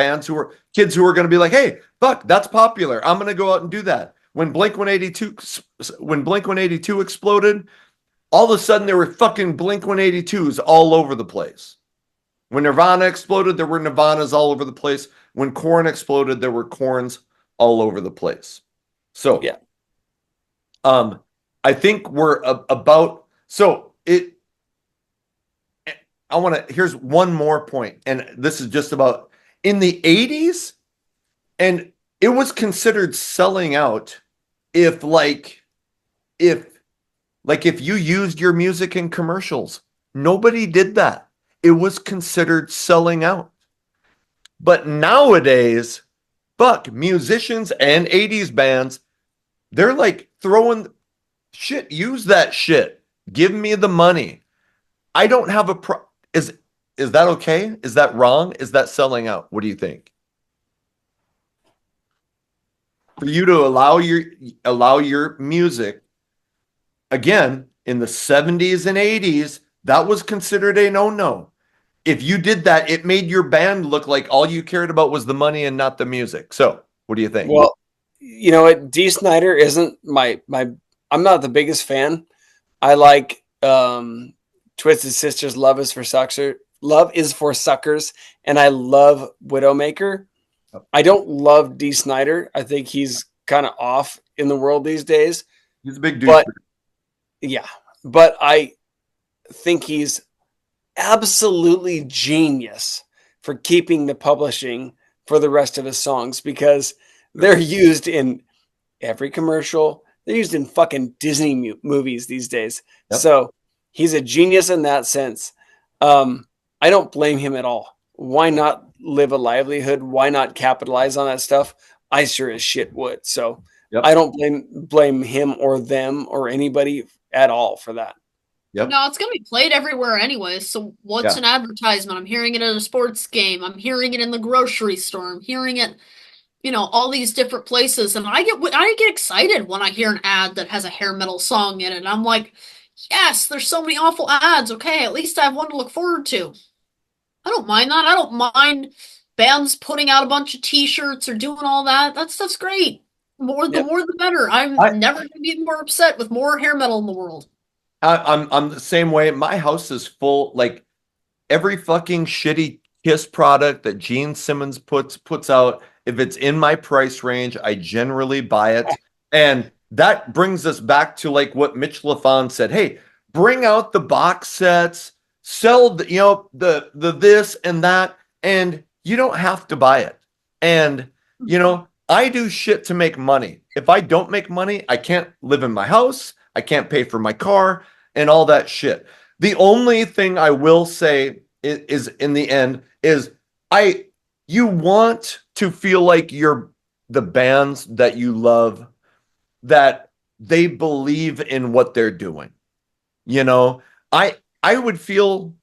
kids who are going to be like, hey, fuck, that's popular. I'm going to go out and do that. When Blink-182 exploded, all of a sudden there were fucking Blink-182s all over the place. When Nirvana exploded, there were Nirvanas all over the place. When Korn exploded, there were Korns all over the place. So, yeah. I think we're about, here's one more point, and this is just about in the 80s, and it was considered selling out if you used your music in commercials. Nobody did that. It was considered selling out. But nowadays, musicians and 80s bands, they're like throwing shit, use that shit. Give me the money. I don't have a Is that okay? Is that wrong? Is that selling out? What do you think? For you to allow your music, again, in the 70s and 80s, that was considered a no-no. If you did that, it made your band look like all you cared about was the money and not the music. So, what do you think? Well, you know what? Dee Snider isn't my I'm not the biggest fan. I like Twisted Sisters, Love is for Suckers, and I love Widowmaker. I don't love Dee Snider. I think he's kind of off in the world these days. He's a big dude. But I think he's absolutely genius for keeping the publishing for the rest of his songs, because they're used in every commercial. They're used in fucking Disney movies these days. Yep. So he's a genius in that sense. I don't blame him at all. Why not live a livelihood? Why not capitalize on that stuff? I sure as shit would. So yep. I don't blame him or them or anybody at all for that. Yep. No, it's going to be played everywhere anyway. So what's an advertisement? I'm hearing it at a sports game. I'm hearing it in the grocery store. I'm hearing it, all these different places. And I get excited when I hear an ad that has a hair metal song in it. And I'm like, yes, there's so many awful ads. Okay, at least I have one to look forward to. I don't mind that. I don't mind bands putting out a bunch of t-shirts or doing all that. That stuff's great. The more the better. I'm never going to be more upset with more hair metal in the world. I'm the same way. My house is full, like every fucking shitty Kiss product that Gene Simmons puts out. If it's in my price range, I generally buy it. And that brings us back to like what Mitch LaFon said. Hey, bring out the box sets, sell the this and that, and you don't have to buy it. And I do shit to make money. If I don't make money, I can't live in my house. I can't pay for my car and all that shit. The only thing I will say is in the end is you want to feel like the bands that you love, that they believe in what they're doing. You know, I would feel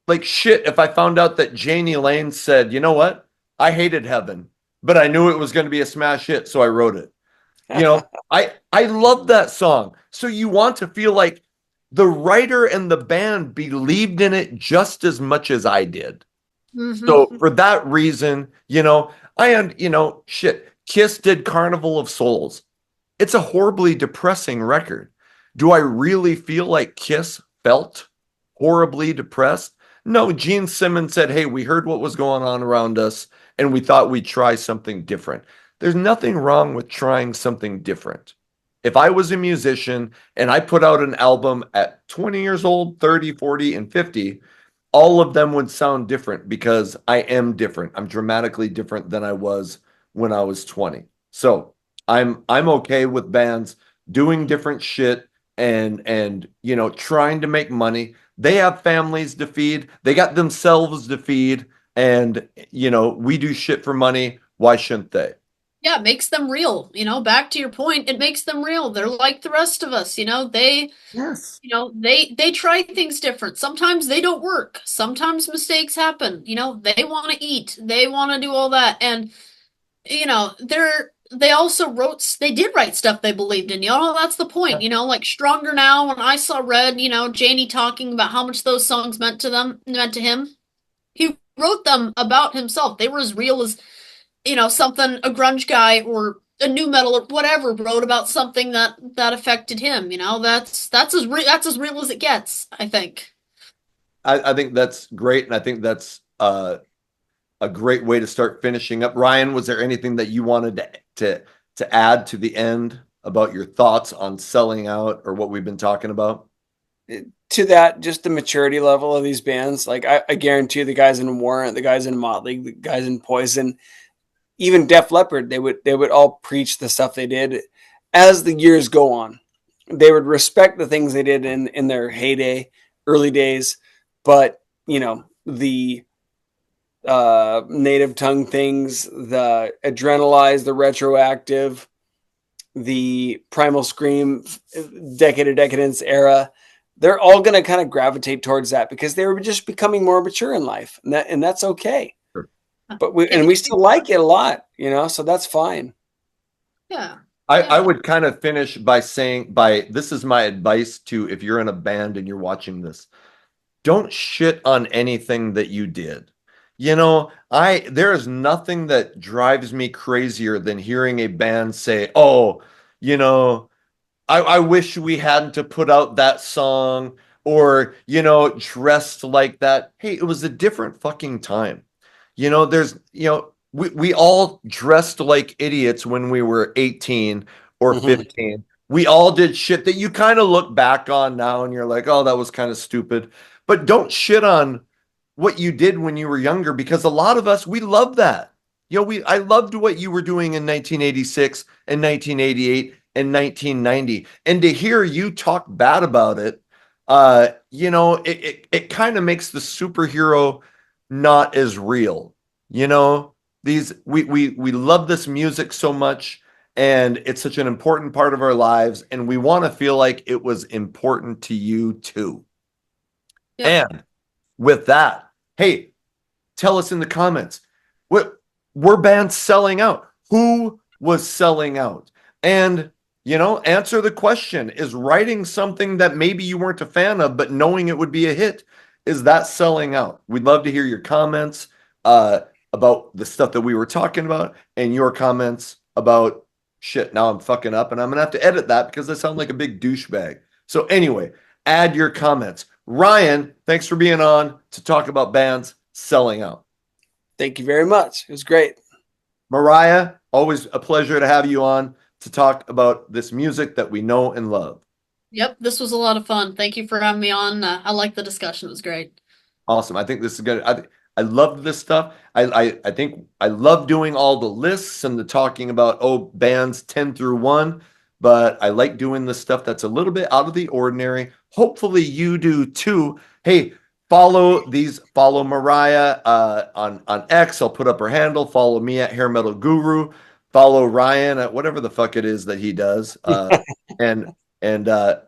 like shit if I found out that Janie Lane said, you know what? I hated Heaven, but I knew it was going to be a smash hit, so I wrote it. You know, I love that song. So you want to feel like the writer and the band believed in it just as much as I did. Mm-hmm. So for that reason, shit, Kiss did Carnival of Souls. It's a horribly depressing record. Do I really feel like Kiss felt horribly depressed? No, Gene Simmons said, hey, we heard what was going on around us and we thought we'd try something different. There's nothing wrong with trying something different. If I was a musician and I put out an album at 20 years old, 30, 40, and 50, all of them would sound different because I am different. I'm dramatically different than I was when I was 20. So I'm okay with bands doing different shit and trying to make money. They have families to feed. They got themselves to feed. And we do shit for money. Why shouldn't they? Yeah, it makes them real. Back to your point, it makes them real. They're like the rest of us. Yes. They try things different. Sometimes they don't work. Sometimes mistakes happen. They want to eat. They want to do all that. And they did write stuff they believed in. That's the point. Like Stronger Now, when I saw Red, Janie talking about how much those songs meant to him. He wrote them about himself. They were as real as something a grunge guy or a new metal or whatever wrote about something that affected him. That's as real as it gets, I think. I think that's great, and I think that's a great way to start finishing up. Ryan, was there anything that you wanted to add to the end about your thoughts on Selling Out or what we've been talking about? To that, just the maturity level of these bands. Like I guarantee the guys in Warrant, the guys in Motley, the guys in Poison, even Def Leppard, they would all preach the stuff they did. As the years go on, they would respect the things they did in their heyday, early days, but the native tongue things, the Adrenalize, the Retroactive, the Primal Scream, Decade of Decadence era, they're all going to kind of gravitate towards that because they were just becoming more mature in life, and that's okay. But we still like it a lot, so that's fine. Yeah. I would kind of finish by saying, this is my advice to, if you're in a band and you're watching this, don't shit on anything that you did. There is nothing that drives me crazier than hearing a band say, oh, I wish we hadn't to put out that song or, dressed like that. Hey, it was a different fucking time. We all dressed like idiots when we were 18 or 15. We all did shit that you kind of look back on now and you're like, oh, that was kind of stupid. But don't shit on what you did when you were younger, because a lot of us, we love that. I loved what you were doing in 1986 and 1988 and 1990. And to hear you talk bad about it, it kind of makes the superhero not as real. We love this music so much, and it's such an important part of our lives, and we want to feel like it was important to you too. Yeah. And with that, hey, tell us in the comments, were bands selling out? Who was selling out? And answer the question, is writing something that maybe you weren't a fan of but knowing it would be a hit, is that selling out? We'd love to hear your comments about the stuff that we were talking about, and your comments about shit. Now I'm fucking up and I'm gonna have to edit that because I sound like a big douchebag. So anyway, add your comments. Ryan, thanks for being on to talk about bands selling out. Thank you very much. It was great. Mariah, always a pleasure to have you on to talk about this music that we know and love. Yep, this was a lot of fun. Thank you for having me on. I liked the discussion. It was great. Awesome. I think this is good. I love this stuff. I think I love doing all the lists and the talking about bands 10 through 1, but I like doing the stuff that's a little bit out of the ordinary, hopefully you do too. Hey, follow Mariah on X. I'll put up her handle. Follow me at Hair Metal Guru. Follow Ryan at whatever the fuck it is that he does. And and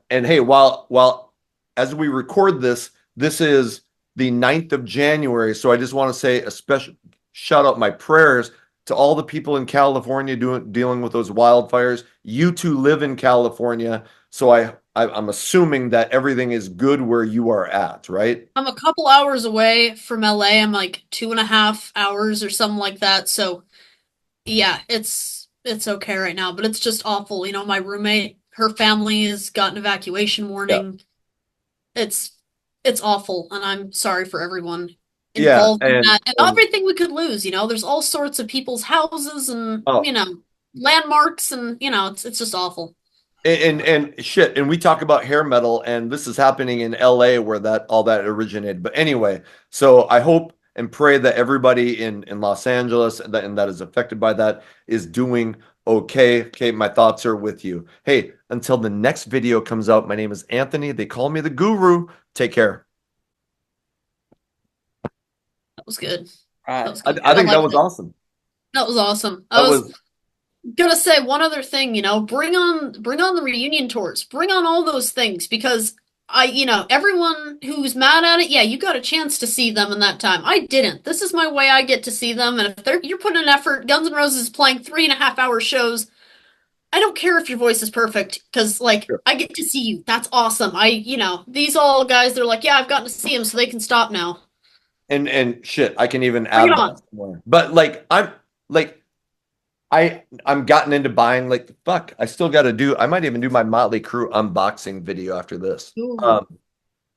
hey, while as we record this, this is the 9th of January. So I just want to say a special shout out my prayers to all the people in California dealing with those wildfires. You two live in California, so I'm assuming that everything is good where you are at, right? I'm a couple hours away from LA. I'm like 2.5 hours or something like that. So yeah, it's okay right now, but it's just awful. You know, my roommate, her family has got an evacuation warning. Yeah. It's awful, and I'm sorry for everyone involved in that and everything we could lose. You know, there's all sorts of people's houses and you know, landmarks, and you know, it's just awful. And shit, and we talk about hair metal, and this is happening in LA where all that originated. But anyway, so I hope and pray that everybody in Los Angeles that is affected by that is doing okay. Okay, my thoughts are with you. Hey, until the next video comes out, my name is Anthony. They call me the Guru. Take care. That was good. That was good. I think that was awesome. That was awesome. I was gonna say one other thing, you know, bring on the reunion tours, bring on all those things, because you know, everyone who's mad at it, yeah, you got a chance to see them in that time. I didn't. This is my way I get to see them, and if you're putting an effort, Guns N' Roses is playing 3.5-hour shows. I don't care if your voice is perfect, because like sure. I get to see you. That's awesome. You know, these all guys, they're like, yeah, I've gotten to see him, so they can stop now. And shit, I can even add that more. But like I'm gotten into buying like fuck. I still got to do. I might even do my Motley Crue unboxing video after this. But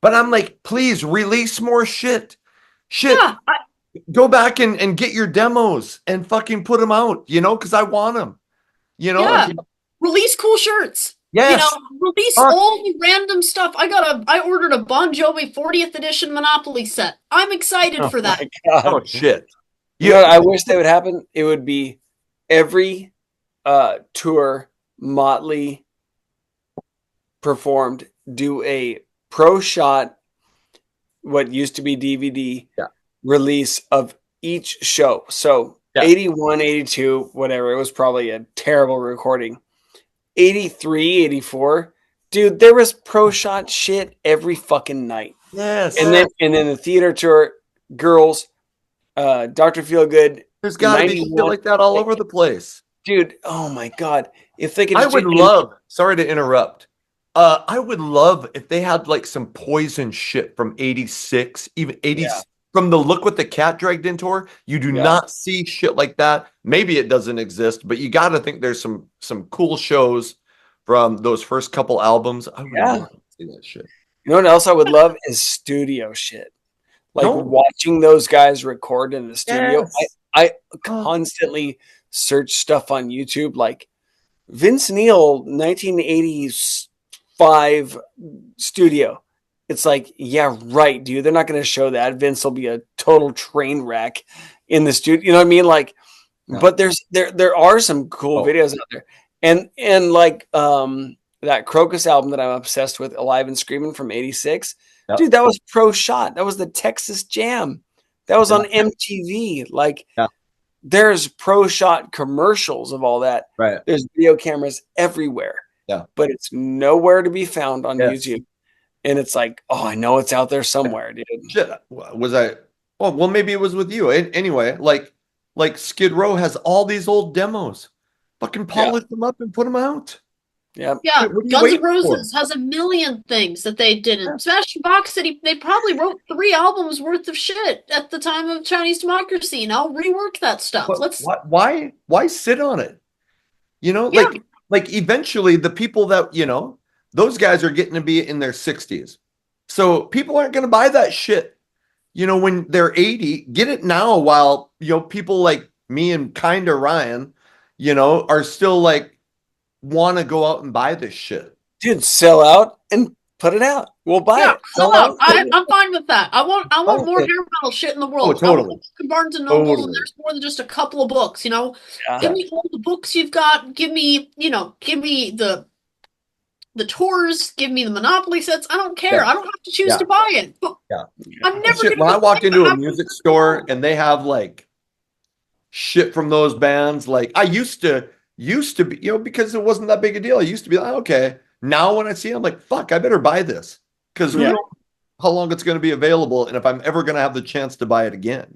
I'm like, please release more shit. Yeah, go back and get your demos and fucking put them out. You know, because I want them. You know, yeah. Release cool shirts. Yes. You know, release all the random stuff. I ordered a Bon Jovi 40th edition Monopoly set. I'm excited for that. Oh shit. You know what I wish that would happen? It would be every tour Motley performed, do a pro shot, what used to be DVD release of each show. So 81, 82, whatever. It was probably a terrible recording. 83, 84. Dude, there was pro shot shit every fucking night. Yes. And then the theater tour, Girls, Dr. Feelgood. There's got to be shit like that all over the place. Dude, oh my God. If they could sorry to interrupt. I would love if they had like some Poison shit from 86, even 80 from the Look What the Cat Dragged In tour. You do not see shit like that. Maybe it doesn't exist, but you got to think there's some cool shows from those first couple albums. I would love to see that shit. You know what else I would love is studio shit. Like watching those guys record in the studio. Yes. I constantly search stuff on YouTube, like Vince Neil 1985 studio. It's like, yeah, right, dude. They're not going to show that. Vince will be a total train wreck in the studio. You know what I mean? Like, but there are some cool videos out there, and like that Crocus album that I'm obsessed with, Alive and Screaming from '86. Dude, that was pro shot. That was the Texas Jam. That was on MTV. Like, there's pro shot commercials of all that. Right. There's video cameras everywhere. Yeah. But it's nowhere to be found on YouTube. And it's like, oh, I know it's out there somewhere, dude. Shit. Was I? Well, maybe it was with you. Anyway, like Skid Row has all these old demos. Fucking polish them up and put them out. Yeah. Yeah. Guns N' Roses has a million things that they didn't. Sebastian Bach said they probably wrote 3 albums worth of shit at the time of Chinese Democracy, and I'll rework that stuff. Why sit on it? You know, like eventually the people that, you know, those guys are getting to be in their 60s. So people aren't going to buy that shit. You know, when they're 80, get it now while, you know, people like me and kind of Ryan, you know, are still like, want to go out and buy this shit. Dude, sell out and put it out. We'll buy it. Sell out. I'm fine with that. I want more hair metal shit in the world. Totally. Barnes and Noble, and there's more than just a couple of books, you know. Give me all the books you've got. Give me the the tours, give me the Monopoly sets. I don't care. Yeah. I don't have to choose Yeah. to buy it. But Yeah. I'm never Shit, gonna when I walk into a have music store and they have like shit from those bands, like I used to be, because it wasn't that big a deal. I used to be like, okay. Now when I see it, I'm like, fuck, I better buy this. Because who knows how long it's going to be available and if I'm ever going to have the chance to buy it again,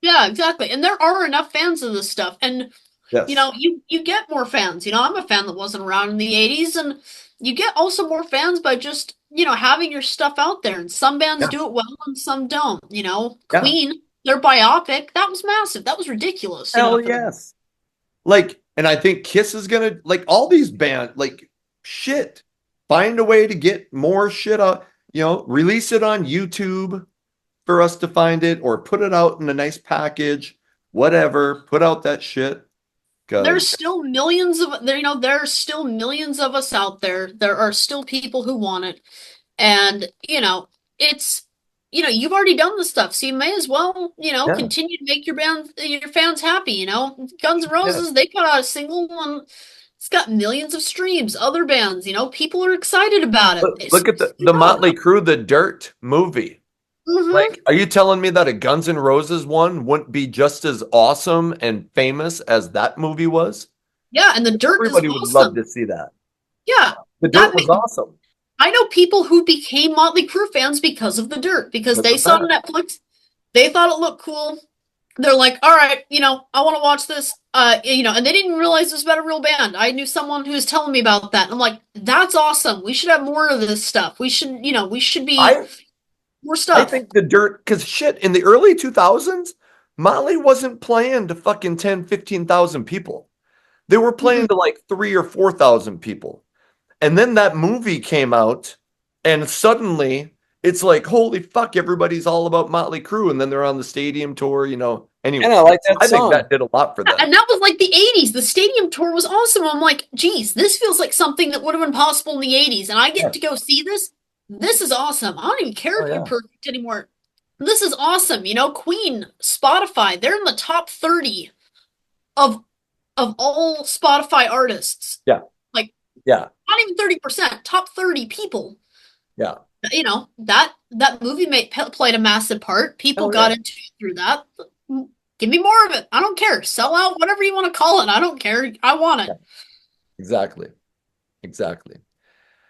Yeah, exactly. And there are enough fans of this stuff. And Yes. you get more fans. I'm a fan that wasn't around in the 80s, and you get also more fans by just, having your stuff out there. And some bands do it well and some don't. Queen, their biopic, that was massive. That was ridiculous. Hell yes. Like, and I think Kiss is gonna, like, all these bands, like, shit, find a way to get more shit out, release it on YouTube for us to find it, or put it out in a nice package, whatever, put out that shit. There's still millions of there are still millions of us out there. There are still people who want it. And it's you've already done the stuff, so you may as well, continue to make your fans happy. Guns N' Roses, they put out a single and it's got millions of streams. Other bands, people are excited about it. Look at the Motley Crue, The Dirt movie. Like, are you telling me that a Guns N' Roses one wouldn't be just as awesome and famous as that movie was? Yeah, and The Dirt Everybody is would awesome. love to see that. Yeah. The Dirt was awesome. I know people who became Motley Crue fans because of The Dirt, because they saw Netflix, they thought it looked cool. They're like, all right, I want to watch this, and they didn't realize it was about a real band. I knew someone who was telling me about that. And I'm like, that's awesome. We should have more of this stuff. We should be more stuff. I think The Dirt, because shit, in the early 2000s, Motley wasn't playing to fucking 10, 15,000 people. They were playing to like 3,000 or 4,000 people. And then that movie came out, and suddenly it's like, holy fuck, everybody's all about Motley Crue. And then they're on the stadium tour, Anyway, and I like that song. think that did a lot for them. And that was like the 80s. The stadium tour was awesome. I'm like, geez, this feels like something that would have been possible in the 80s. And I get to go see this. This is awesome. I don't even care if you're perfect anymore. This is awesome. Queen, Spotify, they're in the top 30 of all Spotify artists. Yeah. Yeah. Not even 30%, top 30 people. Yeah. That movie played a massive part. People got into it through that. Give me more of it. I don't care. Sell out, whatever you want to call it. I don't care. I want it. Exactly.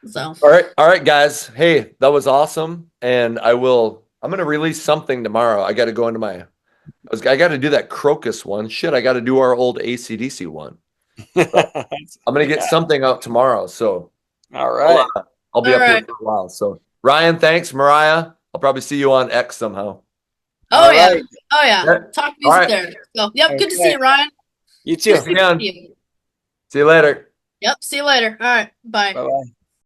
So. All right, guys. Hey, that was awesome. And I'm going to release something tomorrow. I got to go into I got to do that Crocus one. Shit, I got to do our old AC/DC one. So I'm going to get something out tomorrow. So, all right. I'll be up here for a while. So, Ryan, thanks. Mariah, I'll probably see you on X somehow. Oh, yeah. Oh, yeah. Talk music there. So, yep. Good to see you, Ryan. You too. See you later. Yep. See you later. All right. Bye. Bye-bye.